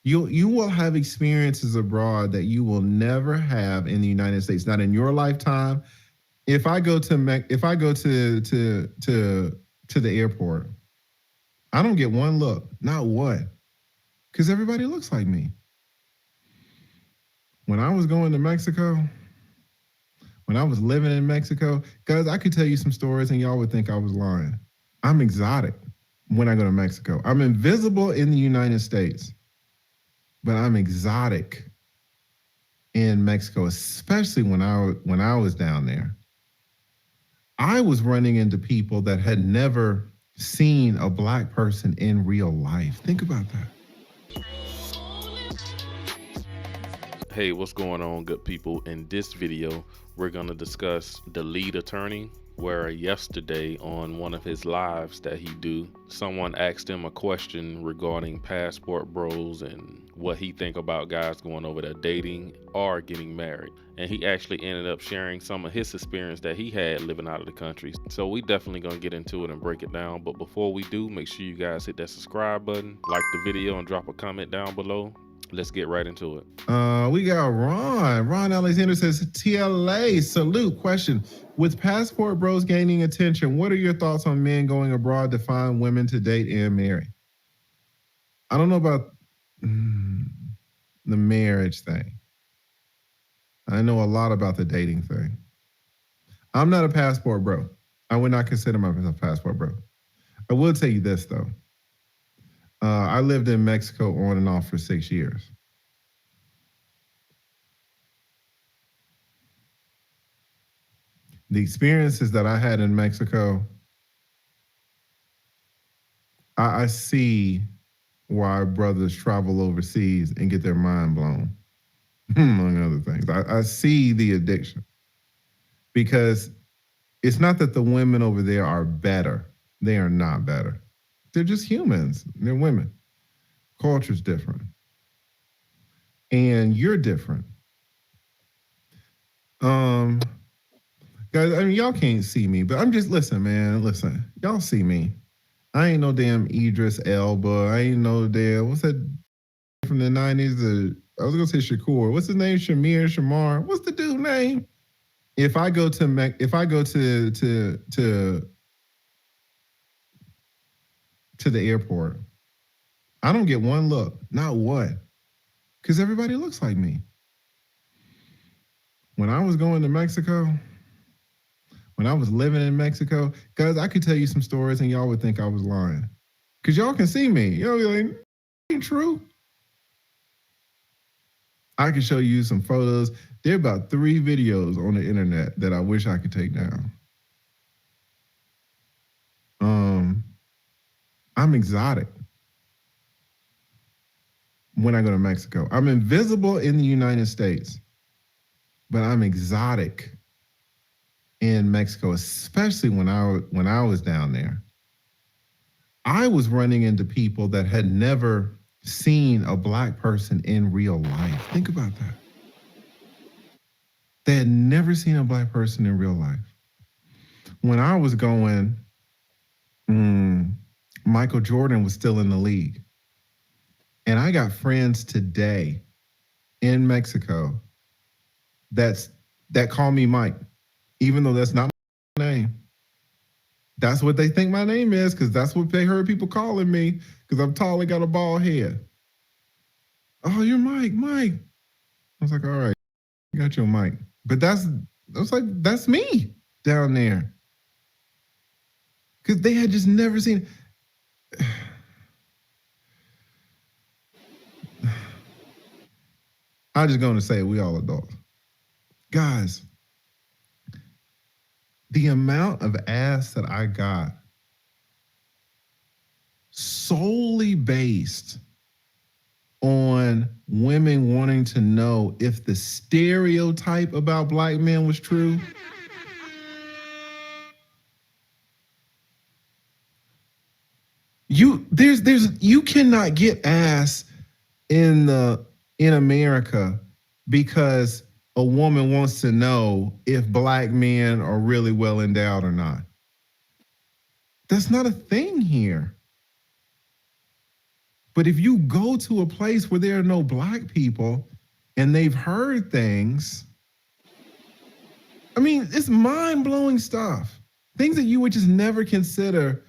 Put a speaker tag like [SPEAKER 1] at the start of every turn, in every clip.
[SPEAKER 1] You will have experiences abroad that you will never have in the United States, not in your lifetime. If I go to if I go to the airport, I don't get one look, not one, because everybody looks like me. When I was going to Mexico, when I was living in Mexico, guys, I could tell you some stories and y'all would think I was lying. I'm exotic when I go to Mexico. I'm invisible in the United States, but I'm exotic in Mexico, especially when I was down there. I was running into people that had never seen a black person in real life. Think about that.
[SPEAKER 2] Hey, what's going on, good people? In this video, we're going to discuss the lead attorney, where yesterday on one of his lives that he do, someone asked him a question regarding passport bros and what he think about guys going over there dating or getting married. And he actually ended up sharing some of his experience that he had living out of the country. So we definitely going to get into it and break it down. But before we do, make sure you guys hit that subscribe button, like the video, and drop a comment down below. Let's get right into it.
[SPEAKER 1] We got Ron. Ron Alexander says, TLA, salute. Question: with passport bros gaining attention, what are your thoughts on men going abroad to find women to date and marry? I don't know about the marriage thing. I know a lot about the dating thing. I'm not a passport bro. I would not consider myself a passport bro. I will tell you this, though. I lived in Mexico on and off for 6 years. The experiences that I had in Mexico, I see why brothers travel overseas and get their mind blown, among other things. I see the addiction, because it's not that the women over there are better. They are not better. They're just humans. They're women. Culture's different. And you're different. Guys, I mean, y'all can't see me, but I'm just, listen, man, listen. Y'all see me. I ain't no damn Idris Elba. I ain't no damn, what's that from the 90s? I was gonna say Shakur. What's his name? Shamar. What's the dude name? If I go to the airport, I don't get one look, not one, because everybody looks like me. When I was going to Mexico, when I was living in Mexico, guys, I could tell you some stories and y'all would think I was lying, because y'all can see me. Y'all be like, ain't true. I can show you some photos. There are about 3 videos on the internet that I wish I could take down. I'm exotic when I go to Mexico. I'm invisible in the United States, but I'm exotic in Mexico, especially when I was down there. I was running into people that had never seen a black person in real life. Think about that. They had never seen a black person in real life. When I was going, Michael Jordan was still in the league. And I got friends today in Mexico that call me Mike, even though that's not my name. That's what they think my name is, because that's what they heard people calling me, because I'm tall and got a bald head. Oh, you're Mike. I was like, all right, I got your Mike. But that's me down there. Because they had just never seen. I'm just going to say we all adults. Guys, the amount of ass that I got solely based on women wanting to know if the stereotype about black men was true. You cannot get ass in America because a woman wants to know if black men are really well endowed or not. That's not a thing here. But if you go to a place where there are no black people and they've heard things, I mean, it's mind-blowing stuff. Things that you would just never consider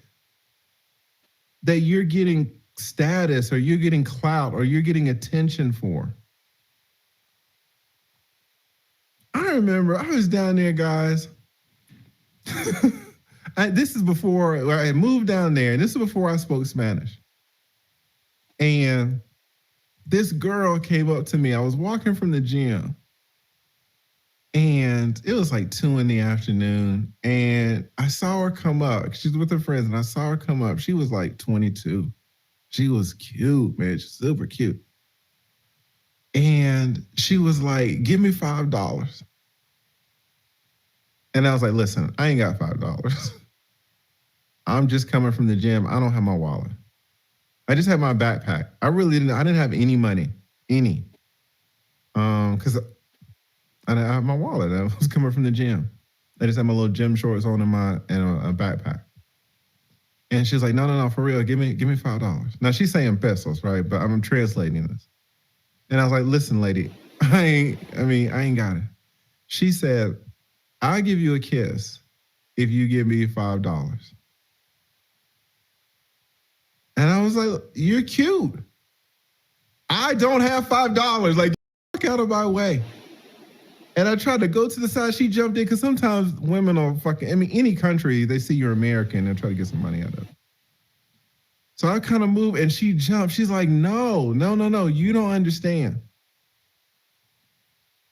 [SPEAKER 1] that you're getting status or you're getting clout or you're getting attention for. I remember I was down there, guys. This is before I moved down there, and this is before I spoke Spanish. And this girl came up to me. I was walking from the gym, and it was like 2 p.m, and I saw her come up. She's with her friends, and I saw her come up. She was like 22. She was cute, man. She's super cute. And she was like, give me $5. And I was like, listen, I ain't got $5. I'm just coming from the gym. I don't have my wallet. I just had my backpack. I didn't have any money, because I didn't have my wallet. I was coming from the gym. I just had my little gym shorts on and a backpack. And she's like, no, for real, give me $5. Now she's saying pesos, right? But I'm translating this. And I was like, listen, lady, I ain't got it. She said, I'll give you a kiss if you give me $5. And I was like, you're cute. I don't have $5. Like, get out of my way. And I tried to go to the side. She jumped in because sometimes women are any country, they see you're American and try to get some money out of it. So I kind of moved and she jumped. She's like, no, you don't understand.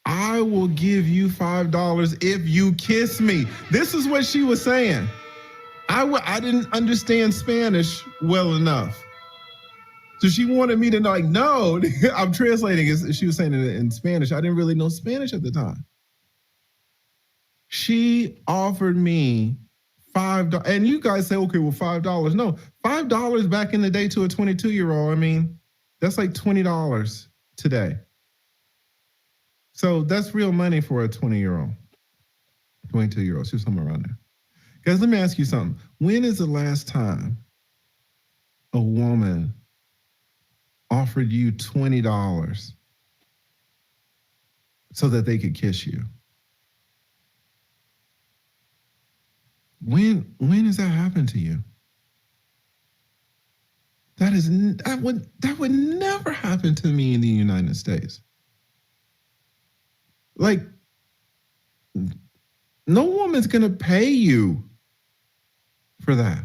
[SPEAKER 1] I will give you $5 if you kiss me. This is what she was saying. I didn't understand Spanish well enough. So she wanted me to know, like, no, I'm translating it. She was saying it in Spanish. I didn't really know Spanish at the time. She offered me $5. And you guys say, okay, well, $5. No, $5 back in the day to a 22-year-old, that's like $20 today. So that's real money for a 20-year-old, 22-year-old. She was somewhere around there. Guys, let me ask you something. When is the last time a woman offered you $20 so that they could kiss you? When has that happened to you? That would never happen to me in the United States. Like, no woman's gonna pay you for that.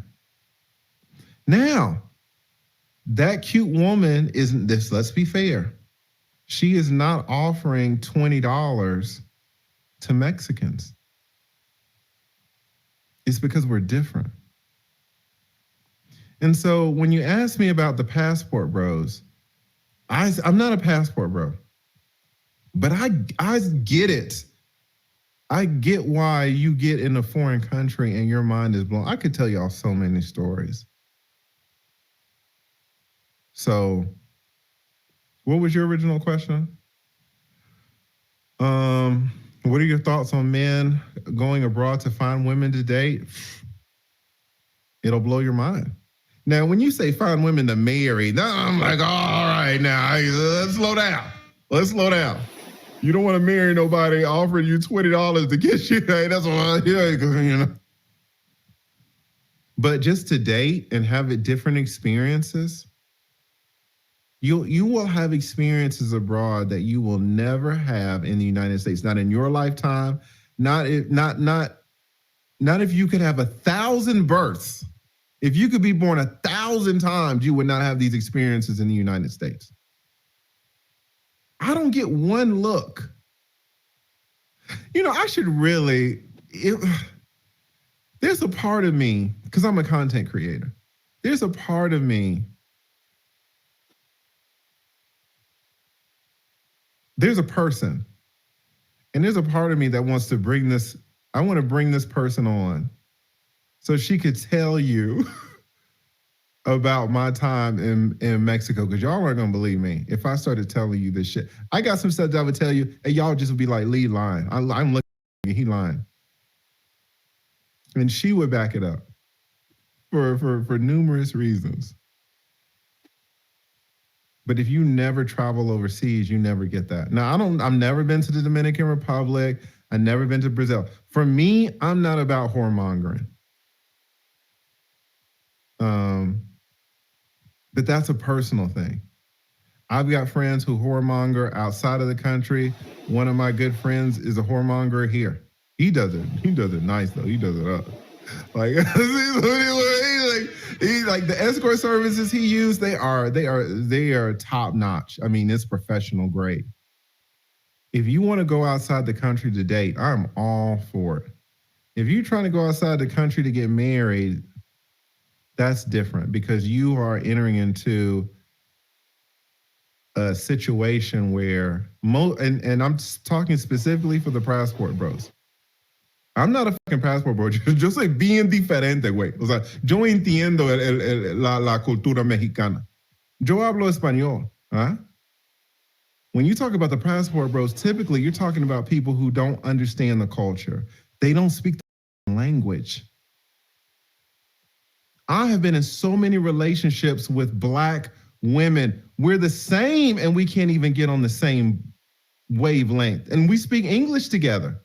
[SPEAKER 1] Now, that cute woman isn't this, let's be fair. She is not offering $20 to Mexicans. It's because we're different. And so when you ask me about the passport bros, I'm not a passport bro, but I get it. I get why you get in a foreign country and your mind is blown. I could tell y'all so many stories. So, what was your original question? What are your thoughts on men going abroad to find women to date? It'll blow your mind. Now, when you say find women to marry, I'm like, all right, now let's slow down. Let's slow down. You don't want to marry nobody offering you $20 to kiss you. Hey, that's what I hear, you know. But just to date and have different experiences, you will have experiences abroad that you will never have in the United States. Not in your lifetime. Not if you could have 1,000 births. If you could be born 1,000 times, you would not have these experiences in the United States. I don't get one look. I should really. There's a part of me, because I'm a content creator. There's a part of me. There's a person, and there's a part of me that wants to bring this. I want to bring this person on so she could tell you about my time in Mexico, because y'all aren't going to believe me if I started telling you this shit. I got some stuff that I would tell you, and y'all just would be like, Lee lying. I'm looking at he lying. And she would back it up for numerous reasons. But if you never travel overseas, you never get that. Now, I've never been to the Dominican Republic. I've never been to Brazil. For me, I'm not about whoremongering. Um, but that's a personal thing. I've got friends who whoremonger outside of the country. One of my good friends is a whoremonger here. He does it. He does it nice though. He does it up. Like he like the escort services he used. They are top notch. I mean, it's professional grade. If you want to go outside the country to date, I'm all for it. If you're trying to go outside the country to get married, that's different because you are entering into a situation where and I'm talking specifically for the passport bros. I'm not a fucking passport bro. Yo soy bien diferente, güey. O sea, yo entiendo la cultura mexicana. Yo hablo español. Huh? When you talk about the passport bros, typically you're talking about people who don't understand the culture. They don't speak the language. I have been in so many relationships with Black women. We're the same and we can't even get on the same wavelength. And we speak English together.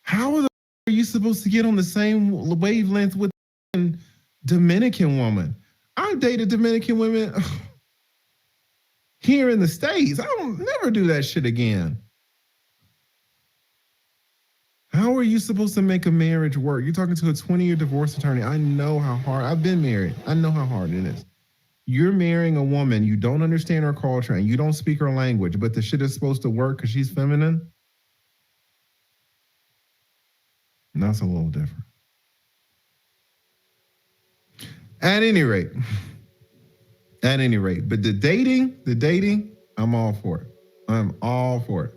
[SPEAKER 1] How are you supposed to get on the same wavelength with a Dominican woman? I've dated Dominican women here in the States. I don't never do that shit again. How are you supposed to make a marriage work? You're talking to a 20-year divorce attorney. I know how hard, I've been married. I know how hard it is. You're marrying a woman, you don't understand her culture and you don't speak her language, but the shit is supposed to work because she's feminine. And that's a little different. At any rate, but the dating, I'm all for it. I'm all for it.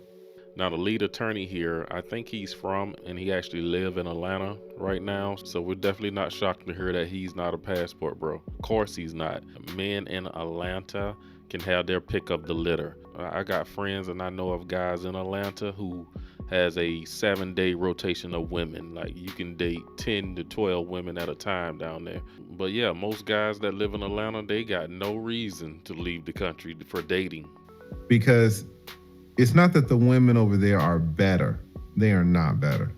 [SPEAKER 2] Now, the lead attorney here, I think he's from and he actually live in Atlanta right now. So we're definitely not shocked to hear that he's not a passport bro. Of course he's not. Men in Atlanta can have their pick of the litter. I got friends and I know of guys in Atlanta who has a 7-day rotation of women. Like you can date 10 to 12 women at a time down there. But yeah, most guys that live in Atlanta, they got no reason to leave the country for dating.
[SPEAKER 1] Because it's not that the women over there are better. They are not better.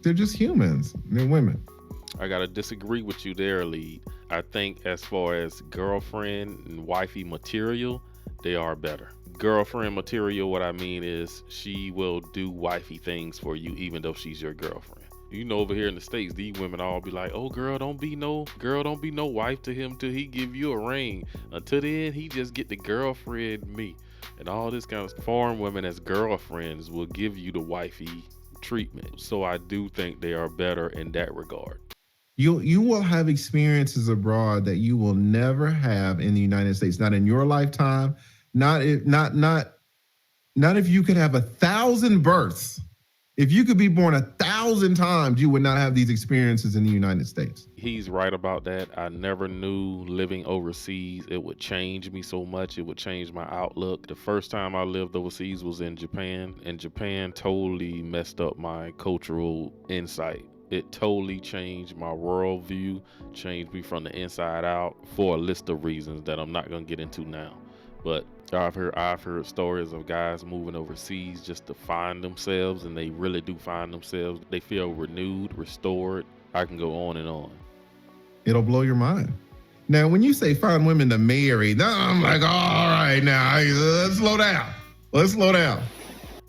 [SPEAKER 1] They're just humans. They're women.
[SPEAKER 2] I gotta disagree with you there, lead. I think as far as girlfriend and wifey material, they are better. Girlfriend material, what I mean is she will do wifey things for you even though she's your girlfriend. You know, over here in the States, these women all be like, oh girl, don't be no wife to him till he give you a ring. Until then, he just get the girlfriend me. And all this kind of foreign women as girlfriends will give you the wifey treatment. So I do think they are better in that regard.
[SPEAKER 1] You will have experiences abroad that you will never have in the United States. Not in your lifetime. Not if you could have 1,000 births. If you could be born 1,000 times, you would not have these experiences in the United States.
[SPEAKER 2] He's right about that. I never knew living overseas, it would change me so much. It would change my outlook. The first time I lived overseas was in Japan, and Japan totally messed up my cultural insight. It totally changed my worldview, changed me from the inside out for a list of reasons that I'm not going to get into now. But I've heard stories of guys moving overseas just to find themselves, and they really do find themselves. They feel renewed, restored. I can go on and on.
[SPEAKER 1] It'll blow your mind. Now, when you say find women to marry, I'm like, all right, now let's slow down. Let's slow down.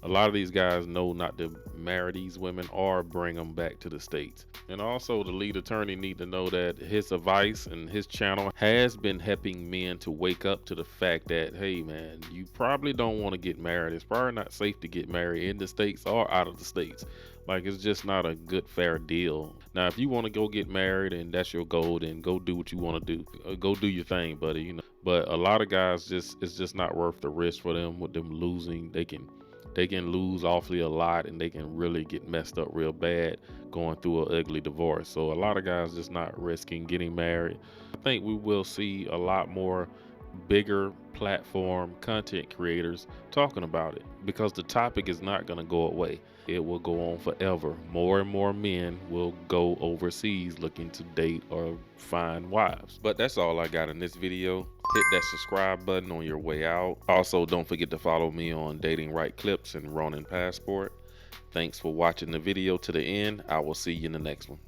[SPEAKER 2] A lot of these guys know not to marry these women or bring them back to the States. And also the lead attorney need to know that his advice and his channel has been helping men to wake up to the fact that, hey man, you probably don't want to get married. It's probably not safe to get married in the States or out of the States. Like, it's just not a good, fair deal. Now, if you want to go get married and that's your goal, then go do what you want to do. Go do your thing, buddy. You know. But a lot of guys, it's just not worth the risk for them with them losing. They can lose awfully a lot, and they can really get messed up real bad going through an ugly divorce. So a lot of guys just not risking getting married. I think we will see a lot more bigger platform content creators talking about it, because the topic is not going to go away. It will go on forever. More and more men will go overseas looking to date or find wives. But that's all I got in this video. Hit that subscribe button on your way out. Also, don't forget to follow me on Datingwright Clips and Ronin Passport. Thanks for watching the video to the end. I will see you in the next one.